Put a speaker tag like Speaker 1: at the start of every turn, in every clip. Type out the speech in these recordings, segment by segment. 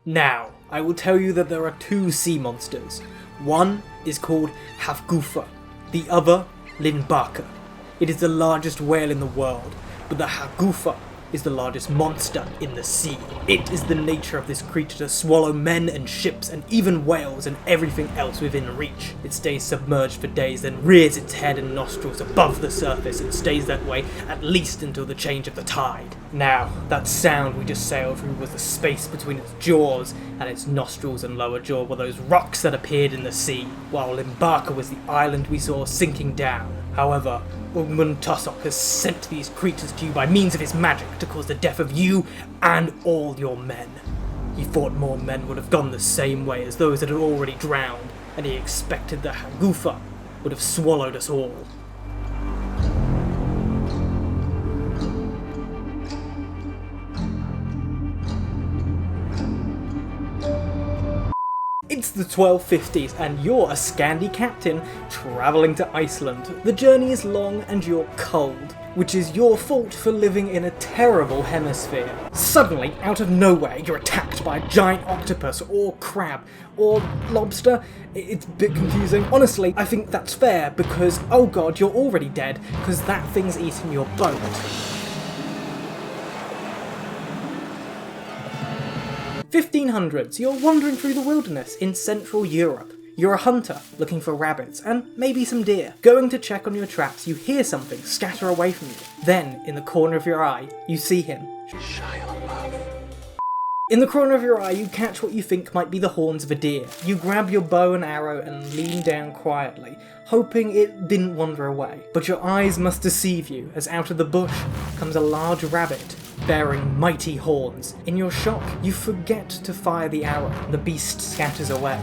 Speaker 1: Now, I will tell you that there are two sea monsters. One is called Havgufa, the other Lindbaka. It is the largest whale in the world, but the Havgufa is the largest monster in the sea. It is the nature of this creature to swallow men and ships and even whales and everything else within reach. It stays submerged for days, then rears its head and nostrils above the surface and stays that way at least until the change of the tide. Now, that sound we just sailed through was the space between its jaws, and its nostrils and lower jaw were those rocks that appeared in the sea, while Lindbaka was the island we saw sinking down. However, Muntasok has sent these creatures to you by means of his magic to cause the death of you and all your men. He thought more men would have gone the same way as those that had already drowned, and he expected the Havgufa would have swallowed us all. It's the 1250s and you're a Scandi captain travelling to Iceland. The journey is long and you're cold, which is your fault for living in a terrible hemisphere. Suddenly, out of nowhere, you're attacked by a giant octopus or crab or lobster. It's a bit confusing. Honestly, I think that's fair because, oh god, you're already dead because that thing's eaten your boat. 1500s, you're wandering through the wilderness in Central Europe. You're a hunter, looking for rabbits, and maybe some deer. Going to check on your traps, you hear something scatter away from you. Then, in the corner of your eye, you see him. In the corner of your eye, you catch what you think might be the horns of a deer. You grab your bow and arrow and lean down quietly, hoping it didn't wander away. But your eyes must deceive you, as out of the bush comes a large rabbit, bearing mighty horns. In your shock, you forget to fire the arrow, and the beast scatters away.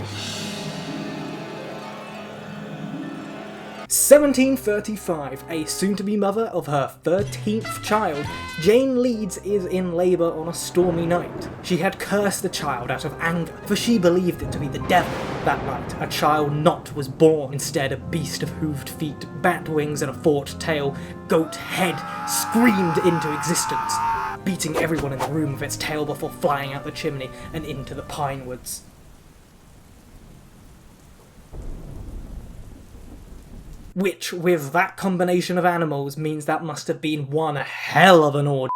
Speaker 1: 1735, a soon-to-be mother of her 13th child, Jane Leeds is in labour on a stormy night. She had cursed the child out of anger, for she believed it to be the devil. That night, a child not was born. Instead, a beast of hooved feet, bat wings and a forked tail, goat head, screamed into existence, beating everyone in the room with its tail before flying out the chimney and into the pine woods. Which, with that combination of animals, means that must have been one hell of an ordeal.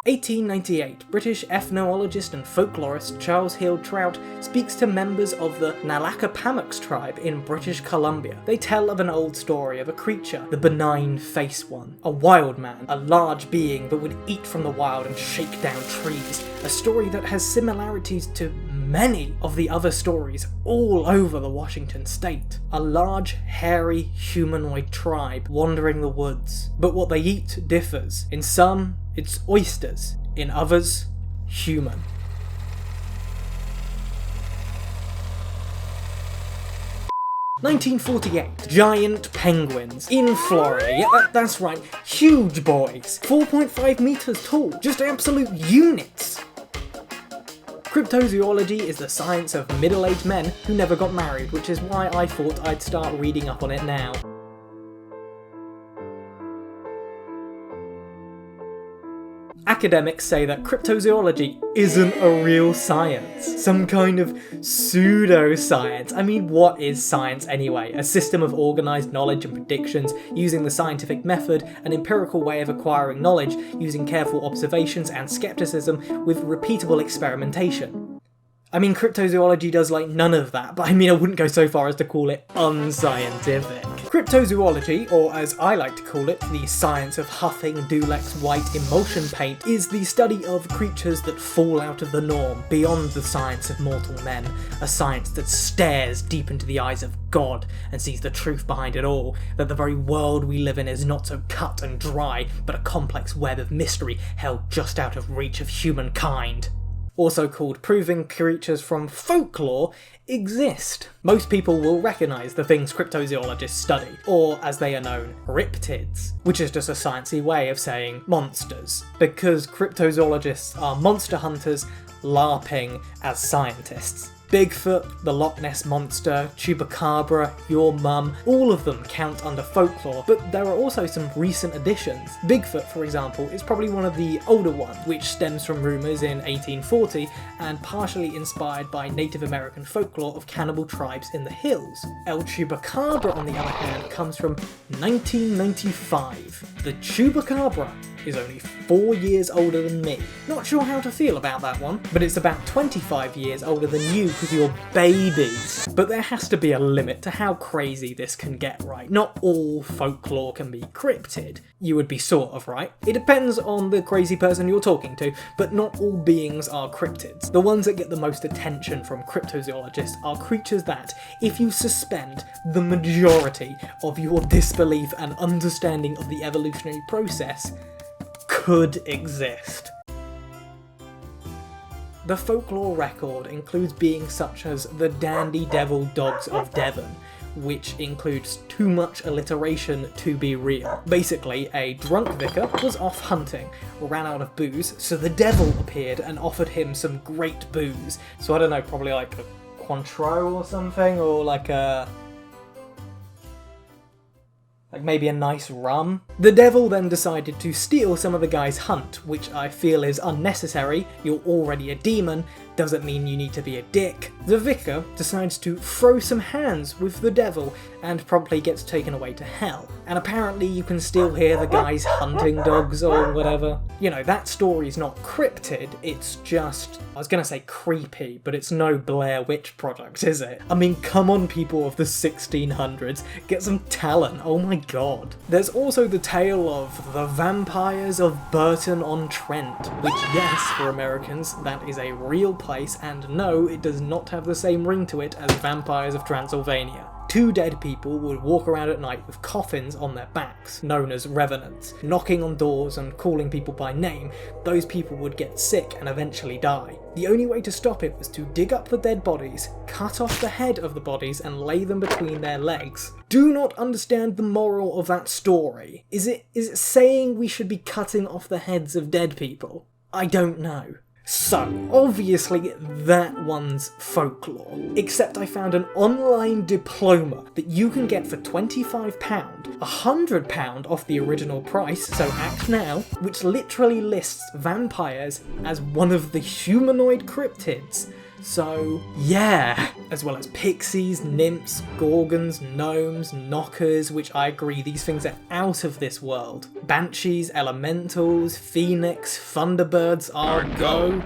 Speaker 1: 1898, British ethnologist and folklorist Charles Hill Trout speaks to members of the Nalaka-Pamux tribe in British Columbia. They tell of an old story of a creature, the benign face one, a wild man, a large being that would eat from the wild and shake down trees, a story that has similarities to many of the other stories all over the Washington state. A large, hairy, humanoid tribe wandering the woods. But what they eat differs. In some, it's oysters. In others, human. (1948), giant penguins in Florida. Yeah, that's right, huge boys. 4.5 meters tall, just absolute units. Cryptozoology is the science of middle-aged men who never got married, which is why I thought I'd start reading up on it now. Academics say that cryptozoology isn't a real science. Some kind of pseudo-science. I mean, what is science anyway? A system of organised knowledge and predictions using the scientific method, an empirical way of acquiring knowledge using careful observations and skepticism with repeatable experimentation. I mean, cryptozoology does like none of that, but I mean, I wouldn't go so far as to call it unscientific. Cryptozoology, or as I like to call it, the science of huffing Dulux white emulsion paint, is the study of creatures that fall out of the norm, beyond the science of mortal men, a science that stares deep into the eyes of God and sees the truth behind it all, that the very world we live in is not so cut and dry, but a complex web of mystery held just out of reach of humankind. Also called proving creatures from folklore exist. Most people will recognise the things cryptozoologists study, or as they are known, cryptids, which is just a sciencey way of saying monsters, because cryptozoologists are monster hunters LARPing as scientists. Bigfoot, the Loch Ness Monster, Chupacabra, your mum, all of them count under folklore, but there are also some recent additions. Bigfoot, for example, is probably one of the older ones, which stems from rumours in 1840 and partially inspired by Native American folklore of cannibal tribes in the hills. El Chupacabra, on the other hand, comes from 1995. The Chupacabra is only 4 years older than me. Not sure how to feel about that one, but it's about 25 years older than you because you're babies. But there has to be a limit to how crazy this can get, right? Not all folklore can be cryptid. You would be sort of right. It depends on the crazy person you're talking to, but not all beings are cryptids. The ones that get the most attention from cryptozoologists are creatures that, if you suspend the majority of your disbelief and understanding of the evolutionary process, could exist. The folklore record includes beings such as the dandy devil dogs of Devon, which includes too much alliteration to be real. Basically, a drunk vicar was off hunting, ran out of booze, so the devil appeared and offered him some great booze. So I don't know, probably like a Cointreau or something, or like maybe a nice rum. The devil then decided to steal some of the guy's hunt, which I feel is unnecessary. You're already a demon, doesn't mean you need to be a dick. The vicar decides to throw some hands with the devil and promptly gets taken away to hell. And apparently you can still hear the guy's hunting dogs or whatever. You know, that story's not cryptid, it's just, I was gonna say creepy, but it's no Blair Witch product, is it? I mean, come on, people of the 1600s, get some talent, oh my god. There's also the tale of the vampires of Burton-on-Trent, which, yes, for Americans, that is a real place, and no, it does not have the same ring to it as Vampires of Transylvania. Two dead people would walk around at night with coffins on their backs, known as revenants, knocking on doors and calling people by name. Those people would get sick and eventually die. The only way to stop it was to dig up the dead bodies, cut off the head of the bodies and lay them between their legs. Do not understand the moral of that story. Is it saying we should be cutting off the heads of dead people? I don't know. So, obviously that one's folklore, except I found an online diploma that you can get for £25, £100 off the original price, so act now, which literally lists vampires as one of the humanoid cryptids. So, yeah, as well as pixies, nymphs, gorgons, gnomes, knockers, which I agree, these things are out of this world. Banshees, elementals, phoenix, thunderbirds, Argo.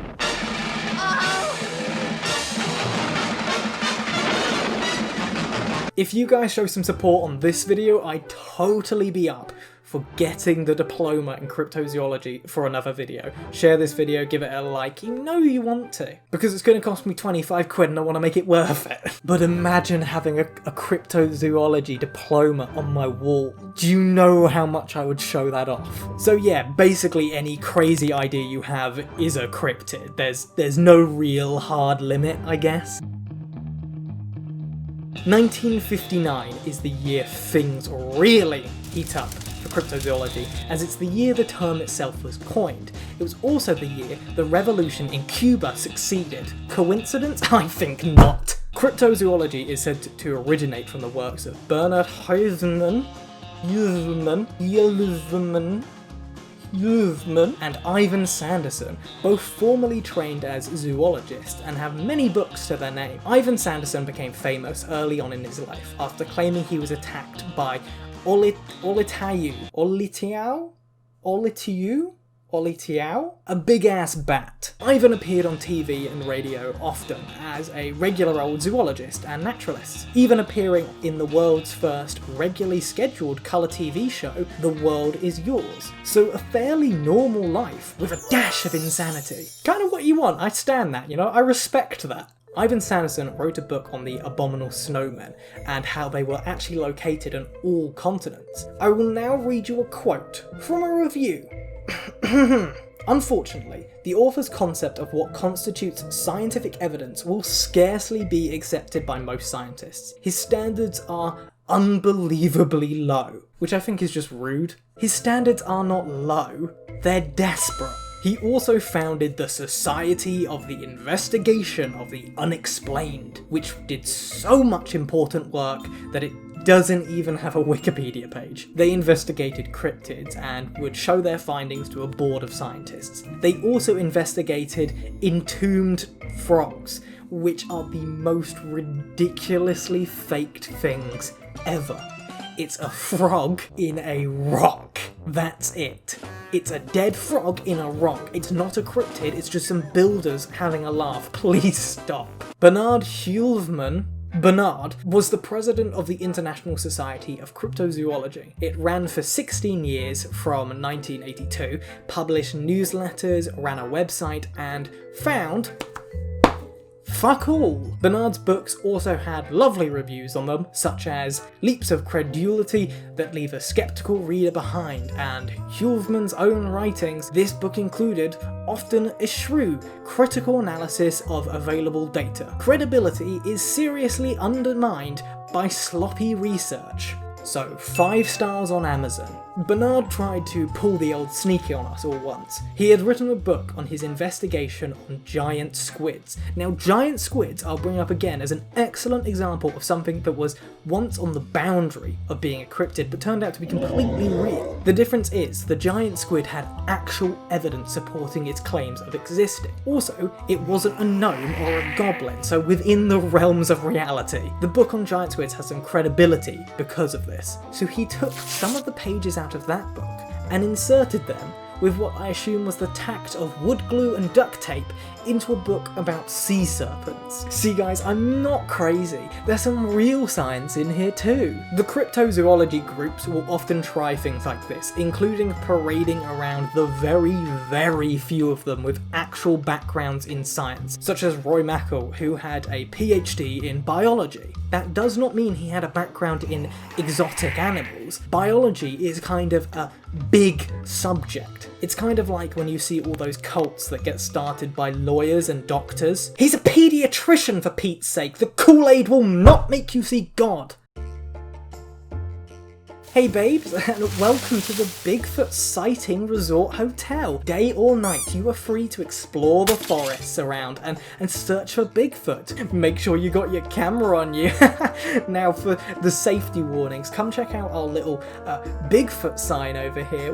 Speaker 1: If you guys show some support on this video, I'd totally be up for getting the diploma in cryptozoology for another video. Share this video, give it a like, you know you want to. Because it's going to cost me 25 quid and I want to make it worth it. But imagine having a cryptozoology diploma on my wall. Do you know how much I would show that off? So yeah, basically any crazy idea you have is a cryptid. There's no real hard limit, I guess. 1959 is the year things really heat up for cryptozoology, as it's the year the term itself was coined. It was also the year the revolution in Cuba succeeded. Coincidence? I think not. Cryptozoology is said to originate from the works of Bernard Huysman and Ivan Sanderson, both formerly trained as zoologists and have many books to their name. Ivan Sanderson became famous early on in his life after claiming he was attacked by Olitiau, a big-ass bat. Ivan appeared on TV and radio often as a regular old zoologist and naturalist, even appearing in the world's first regularly scheduled colour TV show, The World Is Yours. So a fairly normal life with a dash of insanity. Kind of what you want, I stand that, you know, I respect that. Ivan Sanderson wrote a book on the abominable snowmen and how they were actually located on all continents. I will now read you a quote from a review. Unfortunately, the author's concept of what constitutes scientific evidence will scarcely be accepted by most scientists. His standards are unbelievably low, which I think is just rude. His standards are not low, they're desperate. He also founded the Society of the Investigation of the Unexplained, which did so much important work that it doesn't even have a Wikipedia page. They investigated cryptids and would show their findings to a board of scientists. They also investigated entombed frogs, which are the most ridiculously faked things ever. It's a frog in a rock. That's it. It's a dead frog in a rock. It's not a cryptid, it's just some builders having a laugh. Please stop. Bernard was the president of the International Society of Cryptozoology. It ran for 16 years from 1982, published newsletters, ran a website, and found fuck all. Bernard's books also had lovely reviews on them, such as Leaps of Credulity That Leave a Skeptical Reader Behind, and Hulveman's own writings. This book included often a shrew critical analysis of available data. Credibility is seriously undermined by sloppy research. So, 5 stars on Amazon. Bernard tried to pull the old sneaky on us all once. He had written a book on his investigation on giant squids. Now, giant squids I'll bring up again as an excellent example of something that was once on the boundary of being a cryptid but turned out to be completely real. The difference is, the giant squid had actual evidence supporting its claims of existing. Also, it wasn't a gnome or a goblin, so within the realms of reality. The book on giant squids has some credibility because of this. So he took some of the pages out of that book and inserted them with what I assume was the tact of wood glue and duct tape into a book about sea serpents. See guys, I'm not crazy. There's some real science in here too. The cryptozoology groups will often try things like this, including parading around the very, very few of them with actual backgrounds in science, such as Roy Mackall, who had a PhD in biology. That does not mean he had a background in exotic animals. Biology is kind of a big subject. It's kind of like when you see all those cults that get started by lawyers and doctors. He's a paediatrician, for Pete's sake. The Kool-Aid will not make you see God. Hey babes, and welcome to the Bigfoot Sighting Resort Hotel. Day or night, you are free to explore the forests around and search for Bigfoot. Make sure you got your camera on you. Now for the safety warnings, come check out our little Bigfoot sign over here.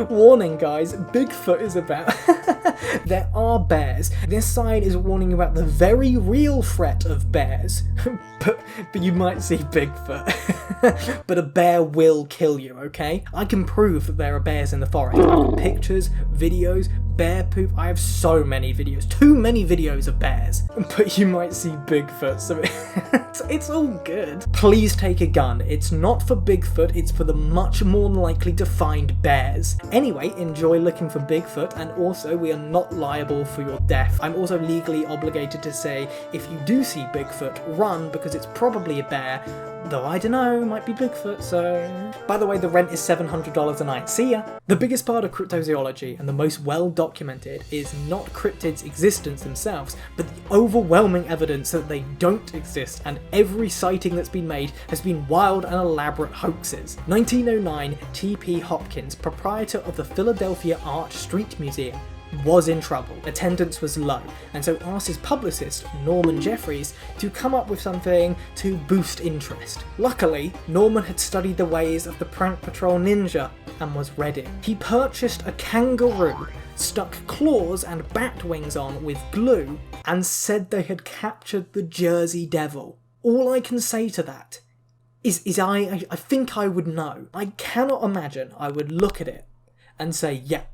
Speaker 1: Warning guys, Bigfoot is about... There are bears. This sign is warning about the very real threat of bears. but you might see Bigfoot. But a bear will kill you, okay? I can prove that there are bears in the forest. I've got pictures, videos, bear poop. I have so many videos. Too many videos of bears. But you might see Bigfoot, so it's all good. Please take a gun. It's not for Bigfoot, it's for the much more likely to find bears. Anyway, enjoy looking for Bigfoot, and also we are not liable for your death. I'm also legally obligated to say, if you do see Bigfoot, run, because it's probably a bear. Though I don't know, might be Bigfoot, so... By the way, the rent is $700 a night. See ya! The biggest part of cryptozoology, and the most well-documented, is not cryptids' existence themselves, but the overwhelming evidence that they don't exist, and every sighting that's been made has been wild and elaborate hoaxes. 1909, T.P. Hopkins, proprietor of the Philadelphia Arch Street Museum, was in trouble. Attendance was low, and so asked his publicist, Norman Jeffries, to come up with something to boost interest. Luckily, Norman had studied the ways of the prank patrol ninja and was ready. He purchased a kangaroo, stuck claws and bat wings on with glue, and said they had captured the Jersey Devil. All I can say to that is I think I would know. I cannot imagine I would look at it and say, yeah,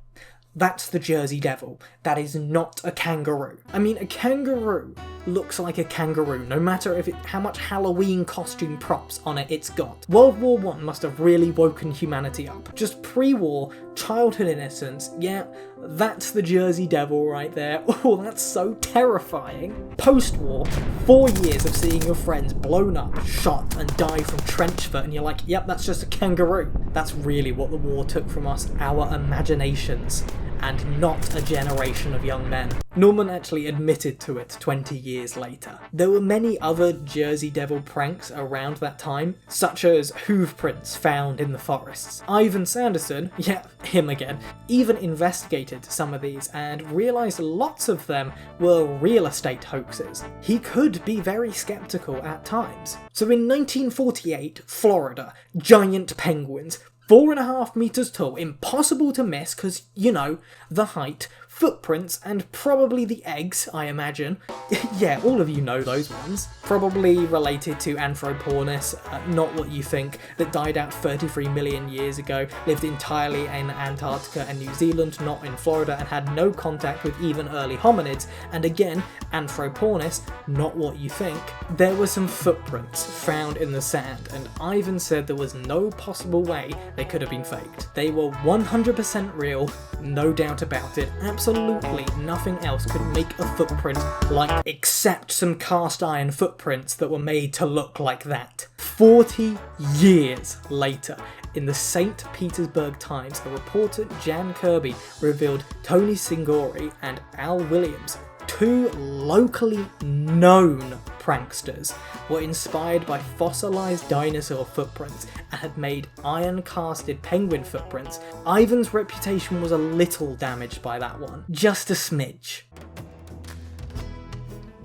Speaker 1: that's the Jersey Devil. That is not a kangaroo. I mean, a kangaroo looks like a kangaroo, no matter how much Halloween costume props on it it's got. World War I must have really woken humanity up. Just pre-war, childhood innocence, yeah, that's the Jersey Devil right there. Oh, that's so terrifying. Post-war, 4 years of seeing your friends blown up, shot, and die from trench foot, and you're like, yep, that's just a kangaroo. That's really what the war took from us, our imaginations. and not a generation of young men. Norman actually admitted to it 20 years later. There were many other Jersey Devil pranks around that time, such as hoof prints found in the forests. Ivan Sanderson, yeah, him again, even investigated some of these and realised lots of them were real estate hoaxes. He could be very skeptical at times. So in 1948, Florida, giant penguins, 4.5 meters tall, impossible to miss because, you know, the height, footprints, and probably the eggs, I imagine. Yeah, all of you know those ones. Probably related to Anthropornis, not what you think, that died out 33 million years ago, lived entirely in Antarctica and New Zealand, not in Florida, and had no contact with even early hominids. And again, Anthropornis, not what you think. There were some footprints found in the sand, and Ivan said there was no possible way they could have been faked. They were 100% real, no doubt about it. Absolutely nothing else could make a footprint like, except some cast iron footprints that were made to look like that. 40 years later, in the St. Petersburg Times, a reporter, Jan Kirby, revealed Tony Singori and Al Williams, two locally known pranksters, were inspired by fossilised dinosaur footprints and had made iron-casted penguin footprints. Ivan's reputation was a little damaged by that one, just a smidge.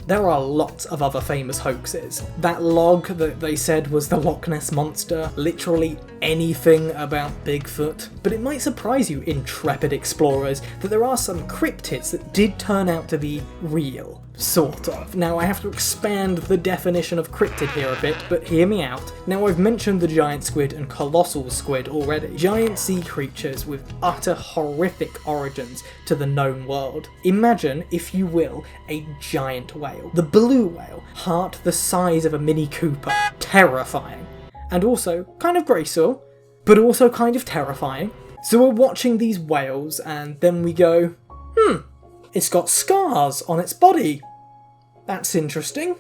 Speaker 1: There are lots of other famous hoaxes. That log that they said was the Loch Ness Monster, literally anything about Bigfoot. But it might surprise you, intrepid explorers, that there are some cryptids that did turn out to be real. Sort of. Now I have to expand the definition of cryptid here a bit, but hear me out. Now I've mentioned the giant squid and colossal squid already. Giant sea creatures with utter horrific origins to the known world. Imagine, if you will, a giant whale. The blue whale, heart the size of a Mini Cooper. Terrifying. And also kind of graceful, but also kind of terrifying. So we're watching these whales and then we go, it's got scars on its body. That's interesting.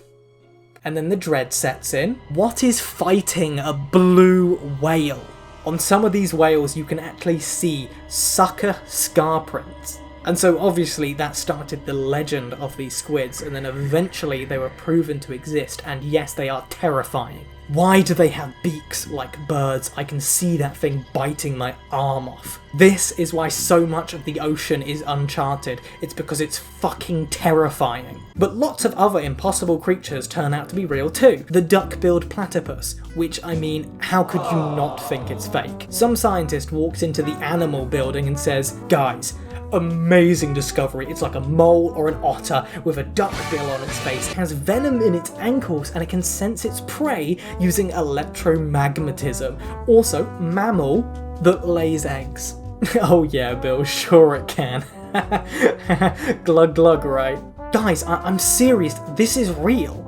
Speaker 1: And then the dread sets in. What is fighting a blue whale? On some of these whales you can actually see sucker scar prints. And so obviously that started the legend of these squids, and then eventually they were proven to exist, and yes, they are terrifying. Why do they have beaks like birds? I can see that thing biting my arm off. This is why so much of the ocean is uncharted. It's because it's fucking terrifying. But lots of other impossible creatures turn out to be real too. The duck-billed platypus, which, I mean, how could you not think it's fake? Some scientist walks into the animal building and says, guys, amazing discovery. It's like a mole or an otter with a duck bill on its face, has venom in its ankles, and it can sense its prey using electromagnetism. Also, mammal that lays eggs. Oh yeah, Bill, sure it can. Glug glug, right? Guys, I'm serious, this is real.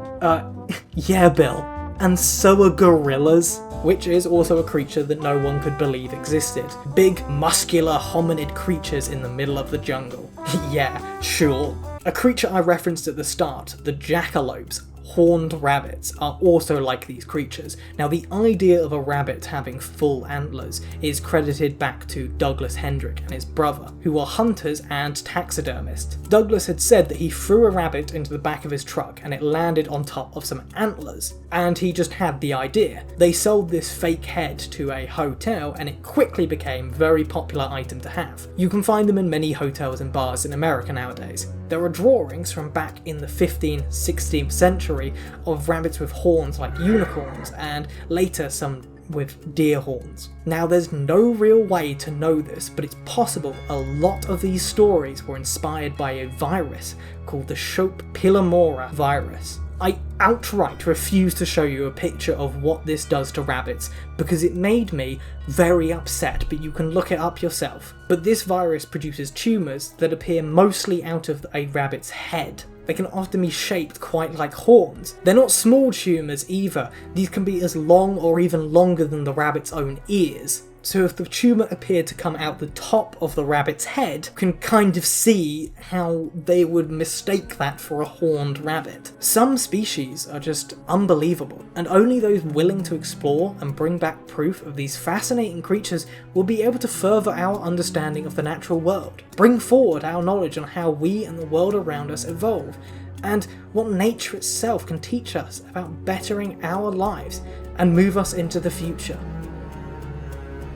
Speaker 1: Yeah, Bill. And so are gorillas, which is also a creature that no one could believe existed. Big, muscular hominid creatures in the middle of the jungle. Yeah, sure. A creature I referenced at the start, the jackalopes, horned rabbits, are also like these creatures. Now, the idea of a rabbit having full antlers is credited back to Douglas Hendrick and his brother, who were hunters and taxidermists. Douglas had said that he threw a rabbit into the back of his truck and it landed on top of some antlers, and he just had the idea. They sold this fake head to a hotel and it quickly became a very popular item to have. You can find them in many hotels and bars in America nowadays. There are drawings from back in the 15th, 16th century of rabbits with horns like unicorns, and later some with deer horns. Now, there's no real way to know this, but it's possible a lot of these stories were inspired by a virus called the Shopilomora virus. I outright refuse to show you a picture of what this does to rabbits because it made me very upset, but you can look it up yourself. But this virus produces tumours that appear mostly out of a rabbit's head. They can often be shaped quite like horns. They're not small tumours either. These can be as long or even longer than the rabbit's own ears. So if the tumour appeared to come out the top of the rabbit's head, you can kind of see how they would mistake that for a horned rabbit. Some species are just unbelievable, and only those willing to explore and bring back proof of these fascinating creatures will be able to further our understanding of the natural world, bring forward our knowledge on how we and the world around us evolve, and what nature itself can teach us about bettering our lives and move us into the future.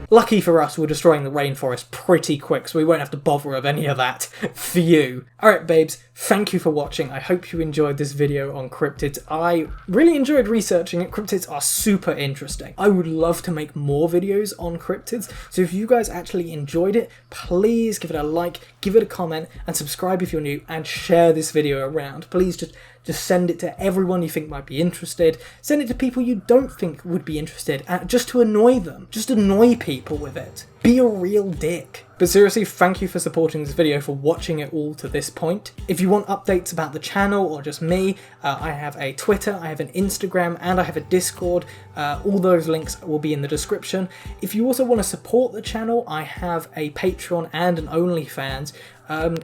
Speaker 1: Lucky for us, we're destroying the rainforest pretty quick, so we won't have to bother with any of that for you. Alright babes, thank you for watching. I hope you enjoyed this video on cryptids. I really enjoyed researching it. Cryptids are super interesting. I would love to make more videos on cryptids, so if you guys actually enjoyed it, please give it a like, give it a comment, and subscribe if you're new, and share this video around. Please just send it to everyone you think might be interested. Send it to people you don't think would be interested, just to annoy them. Just annoy people with it. Be a real dick. But seriously, thank you for supporting this video, for watching it all to this point. If you want updates about the channel or just me, I have a Twitter, I have an Instagram, and I have a Discord. All those links will be in the description. If you also want to support the channel, I have a Patreon and an OnlyFans.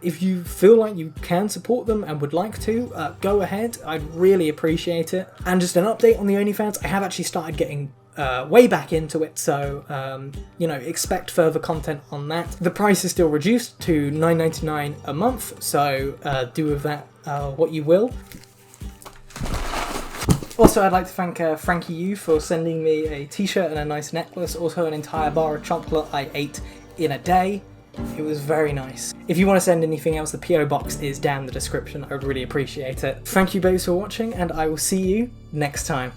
Speaker 1: If you feel like you can support them and would like to, go ahead. I'd really appreciate it. And just an update on the OnlyFans, I have actually started getting way back into it, so you know, expect further content on that. The price is still reduced to $9.99 a month, so do with that what you will. Also, I'd like to thank Frankie Yu for sending me a t-shirt and a nice necklace, also an entire bar of chocolate I ate in a day. It was very nice. If you want to send anything else, the PO box is down in the description. I would really appreciate it. Thank you babes for watching, and I will see you next time.